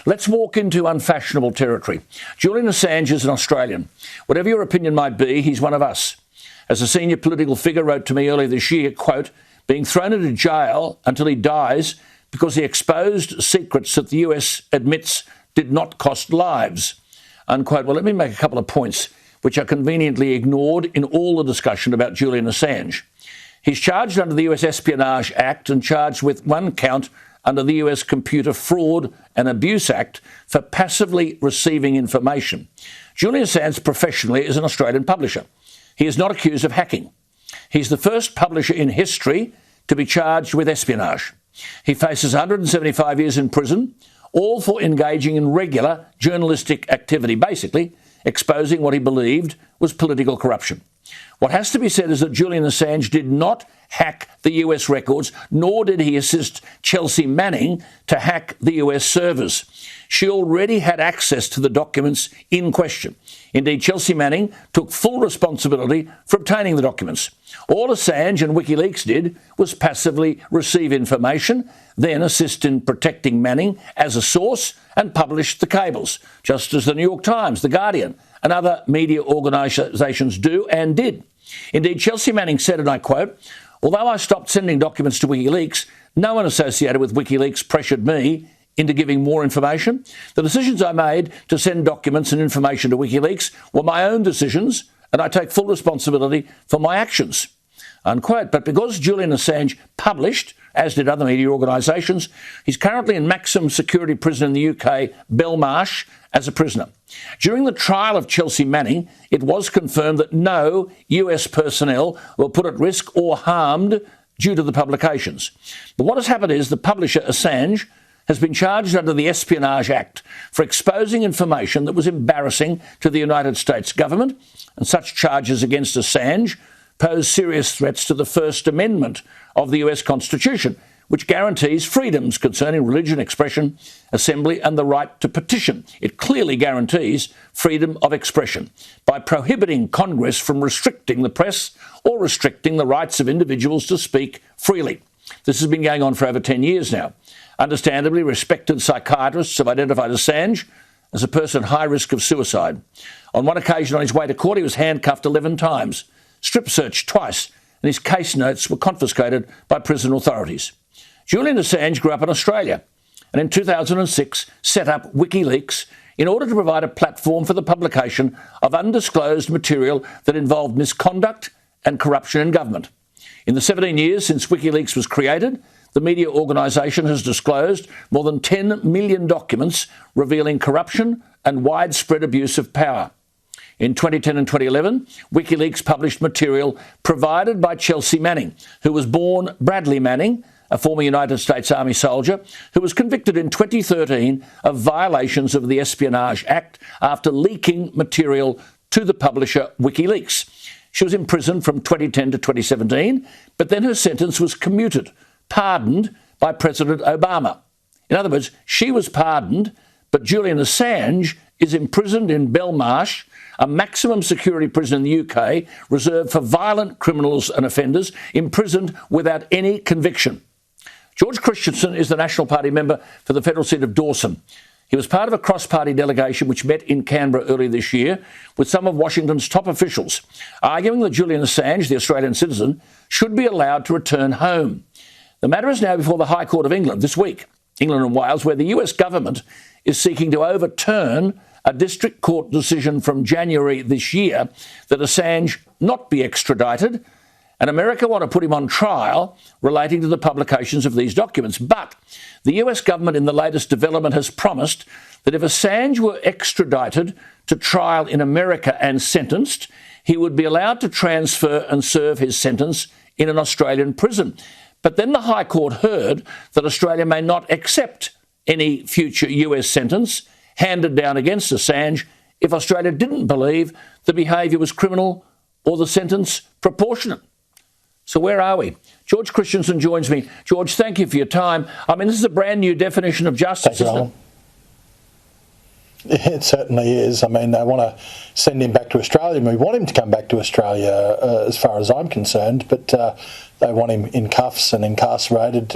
Let's walk into unfashionable territory. Julian Assange is an Australian. Whatever your opinion might be, he's one of us. As a senior political figure wrote to me earlier this year, quote, being thrown into jail until he dies because he exposed secrets that the US admits did not cost lives, unquote. Well, let me make a couple of points which are conveniently ignored in all the discussion about Julian Assange. He's charged under the US Espionage Act and charged with one count under the US Computer Fraud and Abuse Act for passively receiving information. Julian Assange professionally is an Australian publisher. He is not accused of hacking. He's the first publisher in history to be charged with espionage. He faces 175 years in prison, all for engaging in regular journalistic activity, basically exposing what he believed was political corruption. What has to be said is that Julian Assange did not hack the US records, nor did he assist Chelsea Manning to hack the US servers. She already had access to the documents in question. Indeed, Chelsea Manning took full responsibility for obtaining the documents. All Assange and WikiLeaks did was passively receive information, then assist in protecting Manning as a source and publish the cables, just as the New York Times, The Guardian and other media organisations do and did. Indeed, Chelsea Manning said, and I quote, although I stopped sending documents to WikiLeaks, no one associated with WikiLeaks pressured me into giving more information. The decisions I made to send documents and information to WikiLeaks were my own decisions, and I take full responsibility for my actions, unquote. But because Julian Assange published, as did other media organisations, he's currently in maximum security prison in the UK, Belmarsh, as a prisoner. During the trial of Chelsea Manning, it was confirmed that no US personnel were put at risk or harmed due to the publications. But what has happened is the publisher, Assange, has been charged under the Espionage Act for exposing information that was embarrassing to the United States government, and such charges against Assange pose serious threats to the First Amendment of the US Constitution, which guarantees freedoms concerning religion, expression, assembly and the right to petition. It clearly guarantees freedom of expression by prohibiting Congress from restricting the press or restricting the rights of individuals to speak freely. This has been going on for over 10 years now. Understandably, respected psychiatrists have identified Assange as a person at high risk of suicide. On one occasion on his way to court, he was handcuffed 11 times, strip searched twice, and his case notes were confiscated by prison authorities. Julian Assange grew up in Australia and in 2006 set up WikiLeaks in order to provide a platform for the publication of undisclosed material that involved misconduct and corruption in government. In the 17 years since WikiLeaks was created, the media organisation has disclosed more than 10 million documents revealing corruption and widespread abuse of power. In 2010 and 2011, WikiLeaks published material provided by Chelsea Manning, who was born Bradley Manning, a former United States Army soldier, who was convicted in 2013 of violations of the Espionage Act after leaking material to the publisher WikiLeaks. She was imprisoned from 2010 to 2017, but then her sentence was commuted, pardoned by President Obama. In other words, she was pardoned, but Julian Assange is imprisoned in Belmarsh, a maximum security prison in the UK reserved for violent criminals and offenders, imprisoned without any conviction. George Christensen is the National Party member for the federal seat of Dawson. He was part of a cross-party delegation which met in Canberra earlier this year with some of Washington's top officials, arguing that Julian Assange, the Australian citizen, should be allowed to return home. The matter is now before the High Court of England this week, England and Wales, where the US government is seeking to overturn a district court decision from January this year that Assange not be extradited, and America want to put him on trial relating to the publications of these documents. But the US government in the latest development has promised that if Assange were extradited to trial in America and sentenced, he would be allowed to transfer and serve his sentence in an Australian prison. But then the High Court heard that Australia may not accept any future US sentence handed down against Assange if Australia didn't believe the behaviour was criminal or the sentence proportionate. So where are we? George Christensen joins me. George, thank you for your time. I mean, this is a brand new definition of justice, isn't it? It certainly is. I mean, they want to send him back to Australia, and we want him to come back to Australia as far as I'm concerned, but they want him in cuffs and incarcerated,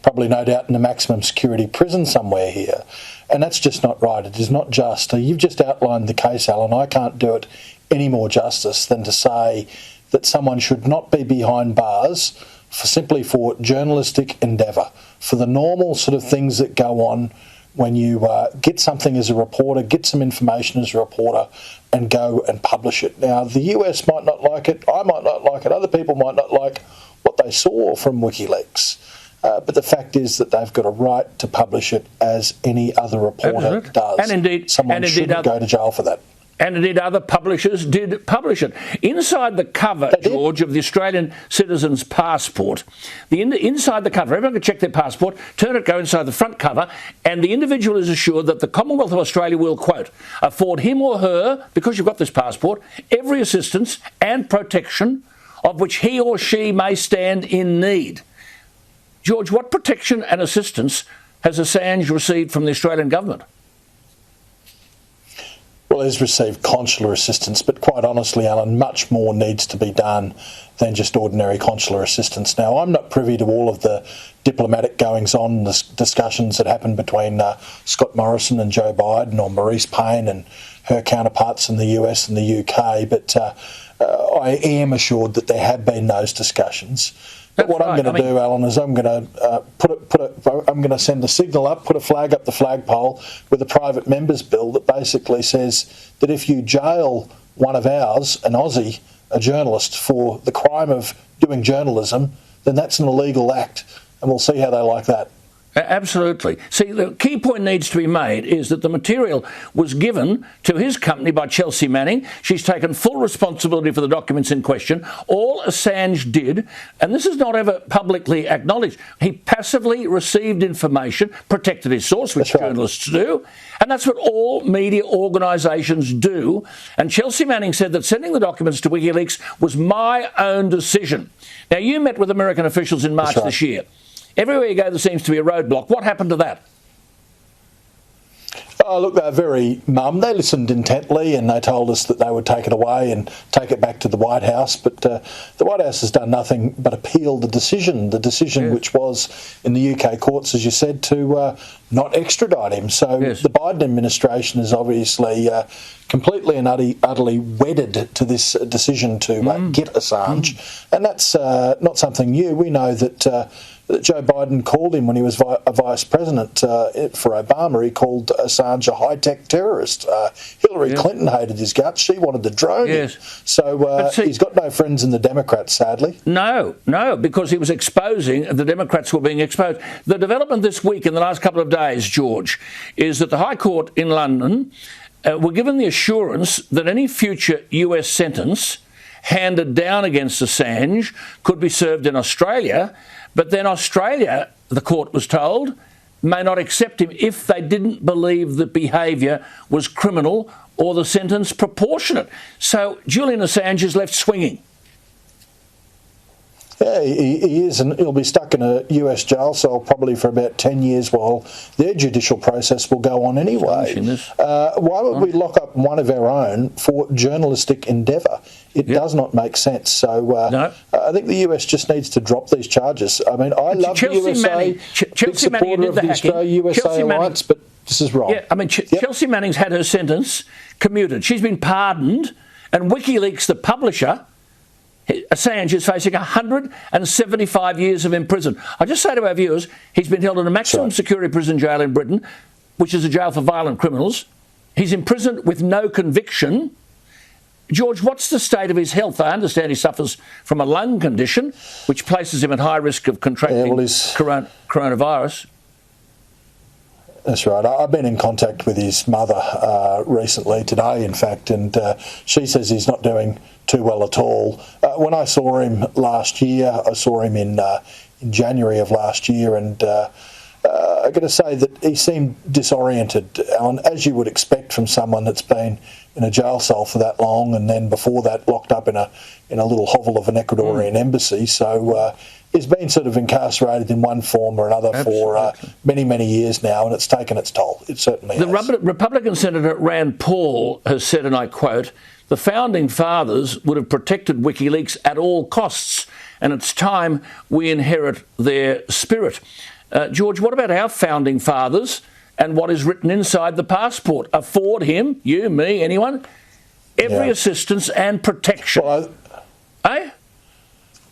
probably no doubt in a maximum security prison somewhere here. And that's just not right. It is not just. You've just outlined the case, Alan. I can't do it any more justice than to say that someone should not be behind bars simply for journalistic endeavour, for the normal sort of things that go on when you get something as a reporter, get some information as a reporter, and go and publish it. Now, the US might not like it, I might not like it, other people might not like what they saw from WikiLeaks. But the fact is that they've got a right to publish it as any other reporter does. And indeed, someone shouldn't go to jail for that. And indeed, other publishers did publish it. Inside the cover, George, of the Australian citizen's passport, inside the cover, everyone can check their passport, turn it, go inside the front cover, and the individual is assured that the Commonwealth of Australia will, quote, afford him or her, because you've got this passport, every assistance and protection of which he or she may stand in need. George, what protection and assistance has Assange received from the Australian government? Well, he's received consular assistance, but quite honestly, Alan, much more needs to be done than just ordinary consular assistance. Now, I'm not privy to all of the diplomatic goings-on, the discussions that happened between Scott Morrison and Joe Biden, or Maurice Payne and her counterparts in the US and the UK, but I am assured that there have been those discussions. But what I'm going to do, Alan, is I'm going to send a signal up, put a flag up the flagpole with a private members bill that basically says that if you jail one of ours, an Aussie, a journalist, for the crime of doing journalism, then that's an illegal act, and we'll see how they like that. Absolutely. See, the key point needs to be made is that the material was given to his company by Chelsea Manning. She's taken full responsibility for the documents in question. All Assange did, and this is not ever publicly acknowledged, he passively received information, protected his source, which journalists do, and that's what all media organisations do. And Chelsea Manning said that sending the documents to WikiLeaks was my own decision. Now, you met with American officials in March this year. Everywhere you go, there seems to be a roadblock. What happened to that? Oh, look, they're very mum. They listened intently and they told us that they would take it away and take it back to the White House. But the White House has done nothing but appeal the decision which was in the UK courts, as you said, to not extradite him. So the Biden administration is obviously completely and utterly wedded to this decision to get Assange. And that's not something new. We know that Joe Biden called him when he was a vice president for Obama. He called Assange a high-tech terrorist. Hillary Clinton hated his guts. She wanted to drone him. So he's got no friends in the Democrats, sadly. No, because he was exposing, the Democrats were being exposed. The development this week, in the last couple of days, George, is that the High Court in London were given the assurance that any future US sentence handed down against Assange could be served in Australia, but then Australia, the court was told, may not accept him if they didn't believe the behaviour was criminal or the sentence proportionate. So Julian Assange is left swinging. Yeah, he is, and he'll be stuck in a US jail cell probably for about 10 years while their judicial process will go on anyway. Why would we lock up one of our own for journalistic endeavour? It does not make sense. So I think the US just needs to drop these charges. I mean, I love the USA, big supporter of the Australia-USA alliance, but this is wrong. Yeah, I mean, Chelsea Manning's had her sentence commuted. She's been pardoned, and WikiLeaks, the publisher, Assange, is facing 175 years of imprisonment. I just say to our viewers, he's been held in a maximum security prison jail in Britain, which is a jail for violent criminals. He's imprisoned with no conviction. George, what's the state of his health? I understand he suffers from a lung condition, which places him at high risk of contracting coronavirus. That's right. I've been in contact with his mother recently, today in fact, and she says he's not doing too well at all. When I saw him last year, I saw him in January of last year, and I've got to say that he seemed disoriented, Alan, as you would expect from someone that's been in a jail cell for that long, and then before that locked up in a little hovel of an Ecuadorian embassy. So he's been sort of incarcerated in one form or another for many, many years now, and it's taken its toll. It certainly has. The Republican Senator Rand Paul has said, and I quote, "The founding fathers would have protected WikiLeaks at all costs, and it's time we inherit their spirit." George, what about our founding fathers and what is written inside the passport? Afford him, you, me, anyone, every assistance and protection.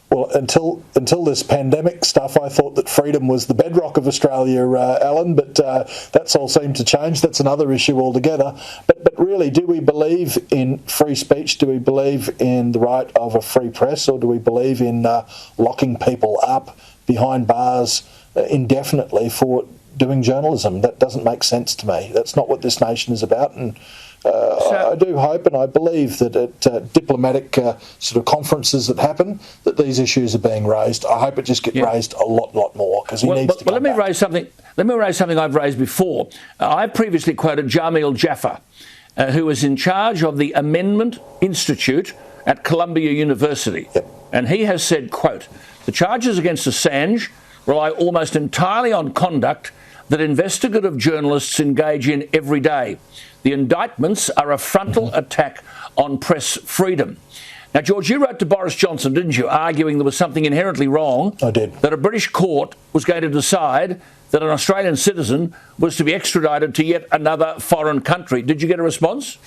Well, until this pandemic stuff, I thought that freedom was the bedrock of Australia, Alan, but that's all seemed to change. That's another issue altogether. But really, do we believe in free speech? Do we believe in the right of a free press? Or do we believe in locking people up behind bars indefinitely for doing journalism? That doesn't make sense to me. That's not what this nation is about. And I do hope and I believe that at diplomatic sort of conferences that happen, that these issues are being raised. I hope it just gets raised a lot more, because he needs to come back. Let me raise something I've raised before. I've previously quoted Jamil Jaffer, who is in charge of the Amendment Institute at Columbia University. Yep. And he has said, quote, "The charges against Assange rely almost entirely on conduct that investigative journalists engage in every day. The indictments are a frontal attack on press freedom." Now, George, you wrote to Boris Johnson, didn't you, arguing there was something inherently wrong? I did. That a British court was going to decide that an Australian citizen was to be extradited to yet another foreign country. Did you get a response?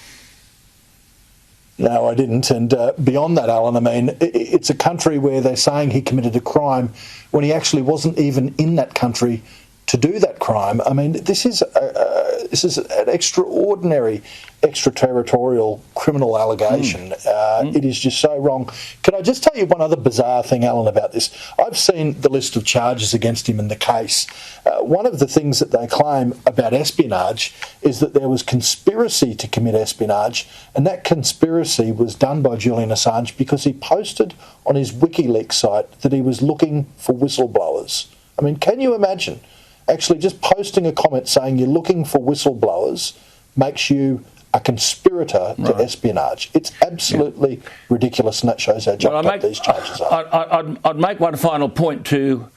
No, I didn't. And beyond that, Alan, I mean, it's a country where they're saying he committed a crime when he actually wasn't even in that country to do that crime. I mean, this is an extraordinary extraterritorial criminal allegation. It is just so wrong. Can I just tell you one other bizarre thing, Alan, about this? I've seen the list of charges against him in the case. One of the things that they claim about espionage is that there was conspiracy to commit espionage, and that conspiracy was done by Julian Assange because he posted on his WikiLeaks site that he was looking for whistleblowers. I mean, can you imagine? Actually, just posting a comment saying you're looking for whistleblowers makes you a conspirator to espionage. It's absolutely ridiculous, and that shows how jumped up these charges are. I'd make one final point to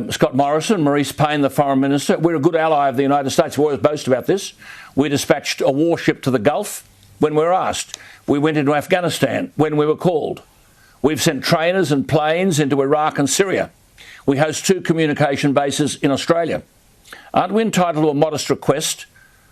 Scott Morrison, Maurice Payne, the Foreign Minister. We're a good ally of the United States. We always boast about this. We dispatched a warship to the Gulf when we were asked. We went into Afghanistan when we were called. We've sent trainers and planes into Iraq and Syria. We host 2 communication bases in Australia. Aren't we entitled to a modest request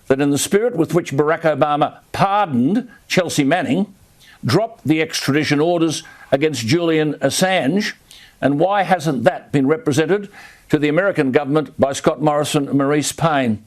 that, in the spirit with which Barack Obama pardoned Chelsea Manning, drop the extradition orders against Julian Assange? And why hasn't that been represented to the American government by Scott Morrison and Maurice Payne?